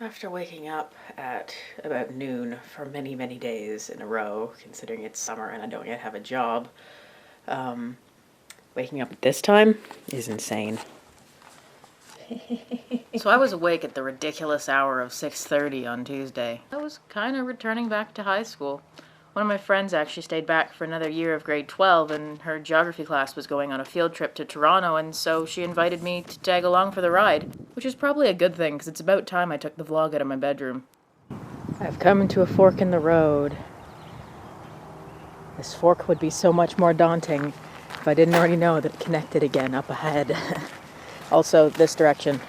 After waking up at about noon for many, many days in a row, considering it's summer and I don't yet have a job, waking up at this time is insane. So I was awake at the ridiculous hour of 6:30 on Tuesday. I was kind of returning back to high school. One of my friends actually stayed back for another year of grade 12, and her geography class was going on a field trip to Toronto, and so she invited me to tag along for the ride, which is probably a good thing, because it's about time I took the vlog out of my bedroom. I've come to a fork in the road. This fork would be so much more daunting if I didn't already know that it connected again up ahead. Also, this direction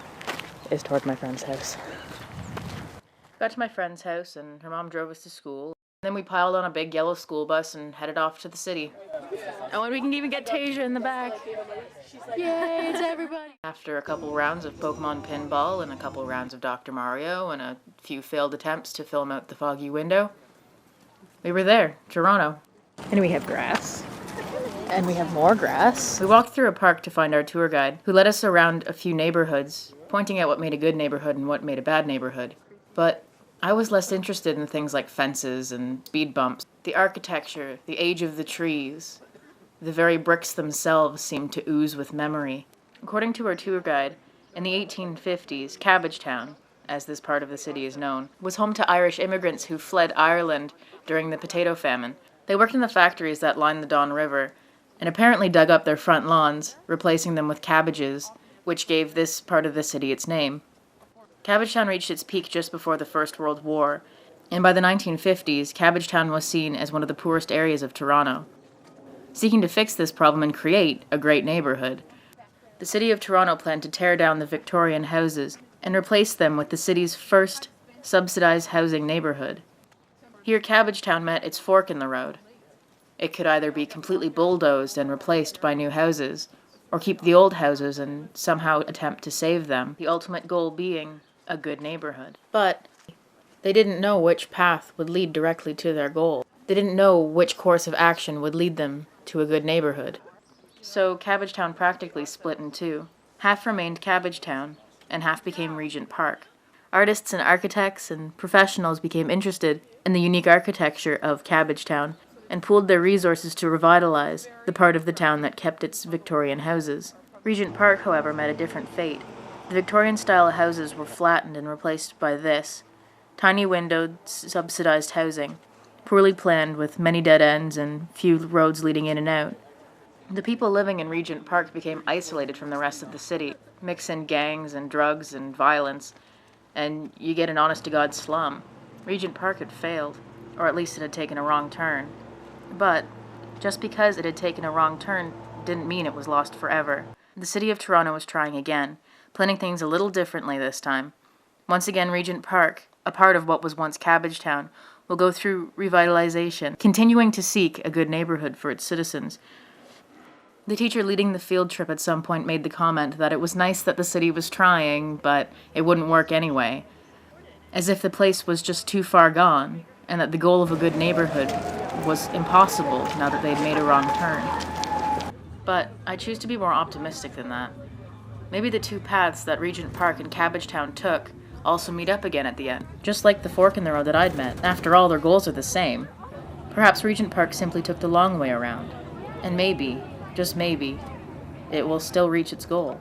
is toward my friend's house. Got to my friend's house, and her mom drove us to school. Then we piled on a big yellow school bus and headed off to the city. Oh, and we can even get Tasia in the back. Yay, it's everybody! After a couple rounds of Pokemon Pinball and a couple rounds of Dr. Mario and a few failed attempts to film out the foggy window, we were there, Toronto. And we have grass. And we have more grass. We walked through a park to find our tour guide, who led us around a few neighborhoods, pointing out what made a good neighborhood and what made a bad neighborhood. But I was less interested in things like fences and speed bumps. The architecture, the age of the trees, the very bricks themselves seemed to ooze with memory. According to our tour guide, in the 1850s, Cabbagetown, as this part of the city is known, was home to Irish immigrants who fled Ireland during the potato famine. They worked in the factories that lined the Don River, and apparently dug up their front lawns, replacing them with cabbages, which gave this part of the city its name. Cabbagetown reached its peak just before the First World War, and by the 1950s, Cabbagetown was seen as one of the poorest areas of Toronto. Seeking to fix this problem and create a great neighborhood, the City of Toronto planned to tear down the Victorian houses and replace them with the city's first subsidized housing neighborhood. Here, Cabbagetown met its fork in the road. It could either be completely bulldozed and replaced by new houses, or keep the old houses and somehow attempt to save them, the ultimate goal being a good neighborhood. But they didn't know which path would lead directly to their goal. They didn't know which course of action would lead them to a good neighborhood. So Cabbagetown practically split in two. Half remained Cabbagetown, and half became Regent Park. Artists and architects and professionals became interested in the unique architecture of Cabbagetown and pooled their resources to revitalize the part of the town that kept its Victorian houses. Regent Park, however, met a different fate. The Victorian-style houses were flattened and replaced by this: tiny windowed, subsidized housing, poorly planned with many dead ends and few roads leading in and out. The people living in Regent Park became isolated from the rest of the city. Mix in gangs and drugs and violence, and you get an honest-to-God slum. Regent Park had failed, or at least it had taken a wrong turn. But just because it had taken a wrong turn didn't mean it was lost forever. The City of Toronto was trying again, planning things a little differently this time. Once again, Regent Park, a part of what was once Cabbagetown, will go through revitalization, continuing to seek a good neighborhood for its citizens. The teacher leading the field trip at some point made the comment that it was nice that the city was trying, but it wouldn't work anyway, as if the place was just too far gone, and that the goal of a good neighborhood was impossible now that they'd made a wrong turn. But I choose to be more optimistic than that. Maybe the two paths that Regent Park and Cabbagetown took also meet up again at the end, just like the fork in the road that I'd met. After all, their goals are the same. Perhaps Regent Park simply took the long way around, and maybe, just maybe, it will still reach its goal.